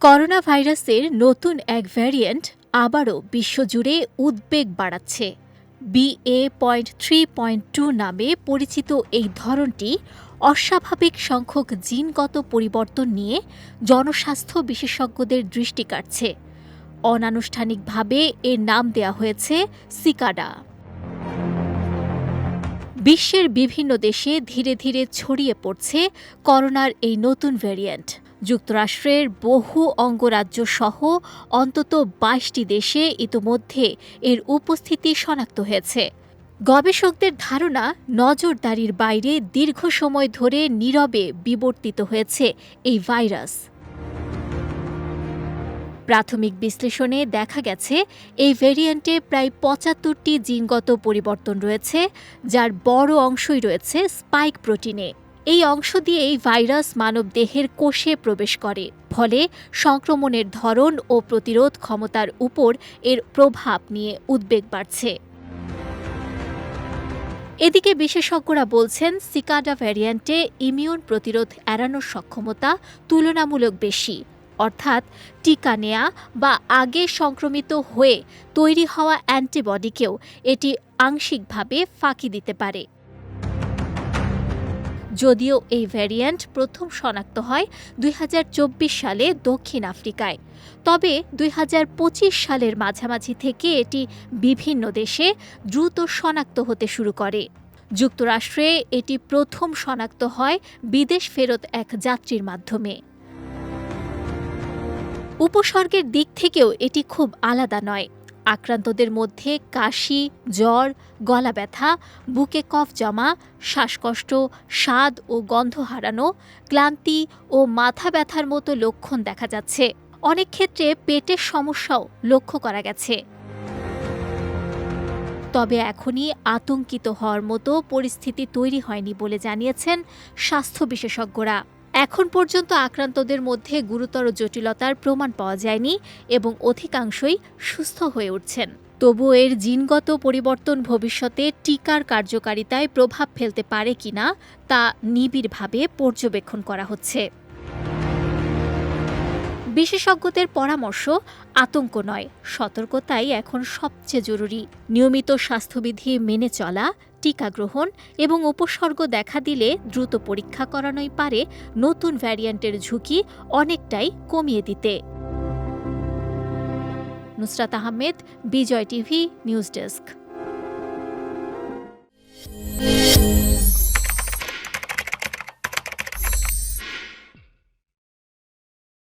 Corona ভাইরাসের নতুন এক ভ্যারিয়েন্ট আবারও বিশ্বজুড়ে উদ্বেগ বাড়াচ্ছে। BA.3.2 নামে পরিচিত এই ধরনটি অস্বাভাবিক সংখ্যক জিনগত পরিবর্তন নিয়ে জনস্বাস্থ্য বিশেষজ্ঞদের দৃষ্টি কাড়ছে। অনানুষ্ঠানিকভাবে এর নাম দেয়া হয়েছে সিকাডা। বিশ্বের বিভিন্ন দেশে ধীরে ধীরে ছড়িয়ে পড়ছে করোনার এই নতুন ভ্যারিয়েন্ট। যুক্তরাষ্ট্রের বহু অঙ্গরাজ্য সহ অন্তত ২২টি দেশে ইতোমধ্যে এর উপস্থিতি শনাক্ত হয়েছে। গবেষকদের ধারণা, নজরদারির বাইরে দীর্ঘ সময় ধরে নীরবে বিবর্তিত হয়েছে এই ভাইরাস। প্রাথমিক বিশ্লেষণে দেখা গেছে এই ভ্যারিয়েন্টে প্রায় ৭৫টি জিনগত পরিবর্তন রয়েছে, যার বড় অংশই রয়েছে স্পাইক প্রোটিনে। এই অংশ দিয়েই ভাইরাস মানবদেহের কোষে প্রবেশ করে, ফলে সংক্রমণের ধরন ও প্রতিরোধ ক্ষমতার উপর এর প্রভাব নিয়ে উদ্বেগ বাড়ছে। এদিকে বিশেষজ্ঞরা বলছেন, সিকাডা ভ্যারিয়েন্টে ইমিউন প্রতিরোধ এড়ানোর সক্ষমতা তুলনামূলক বেশি, অর্থাৎ টিকা নেয়া বা আগে সংক্রমিত হয়ে তৈরি হওয়া অ্যান্টিবডিকেও এটি আংশিকভাবে ফাঁকি দিতে পারে। যদিও এই ভ্যারিয়েন্ট প্রথম শনাক্ত হয় ২০২৪ সালে দক্ষিণ আফ্রিকায়, তবে ২০২৫ সালের মাঝামাঝি থেকে এটি বিভিন্ন দেশে দ্রুত শনাক্ত হতে শুরু করে। যুক্তরাষ্ট্রে এটি প্রথম শনাক্ত হয় বিদেশ ফেরত এক যাত্রীর মাধ্যমে। উপসর্গের দিক থেকেও এটি খুব আলাদা নয়। আক্রান্তদের মধ্যে কাশি, জ্বর, গলা ব্যথা, বুকে কফ জমা, শ্বাসকষ্ট, স্বাদ ও গন্ধ হারানো, ক্লান্তি ও মাথা ব্যথার মতো লক্ষণ দেখা যাচ্ছে। অনেক ক্ষেত্রে পেটের সমস্যাও লক্ষ্য করা গেছে। তবে এখনই আতঙ্কিত হওয়ার মতো পরিস্থিতি তৈরি হয়নি বলে জানিয়েছেন স্বাস্থ্য বিশেষজ্ঞরা। এখন পর্যন্ত আক্রান্তদের মধ্যে গুরুতর জটিলতার প্রমাণ পাওয়া যায়নি এবং অধিকাংশই সুস্থ হয়ে উঠছেন। তবু এর জিনগত পরিবর্তন ভবিষ্যতে টিকার কার্যকারিতায় প্রভাব ফেলতে পারে কিনা তা নিবিড়ভাবে পর্যবেক্ষণ করা হচ্ছে। বিশেষজ্ঞদের পরামর্শ, আতঙ্ক নয়, সতর্কতাই এখন সবচেয়ে জরুরি। নিয়মিত স্বাস্থ্যবিধি মেনে চলা, টিকা গ্রহণ এবং উপসর্গ দেখা দিলে দ্রুত পরীক্ষা করানোই পারে নতুন ভ্যারিয়েন্টের ঝুঁকি অনেকটাই কমিয়ে দিতে। নুসরাত আহমেদ, বিজয় টিভি, নিউজ ডেস্ক।